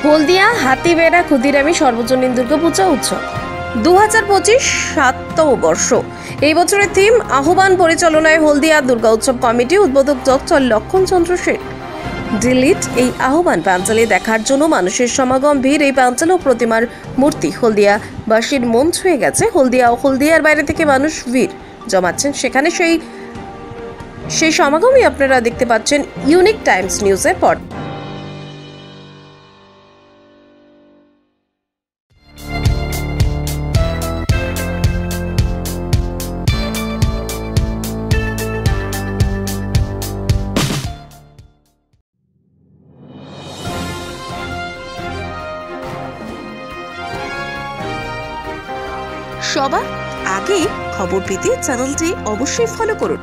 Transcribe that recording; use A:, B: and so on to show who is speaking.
A: হলদিয়া হাতিবেড়া ক্ষুদিরামী সর্বজনীন দুর্গাপূজা উৎসব 2025 7তম বর্ষ। এই বছরের থিম আহ্বান পরিচালনায় হলদিয়া দুর্গা উৎসব কমিটি, উদ্বোধক ডক্টর লক্ষণ চন্দ্র শেঠ। ডিলিট এই আহ্বান প্যান্ডেলে দেখার জন্য মানুষের সমাগম, ভিড়। এই প্যান্ডেল ও প্রতিমার মূর্তি হলদিয়াবাসীর মন ছুঁয়ে গেছে। হলদিয়া ও হলদিয়ার বাইরে থেকে মানুষ ভিড় জমাচ্ছেন সেখানে। সেই সমাগমই আপনারা দেখতে পাচ্ছেন ইউনিক টাইমস নিউজের পর। সবার আগে খবর পেতে চ্যানেলটি অবশ্যই ফলো করুন।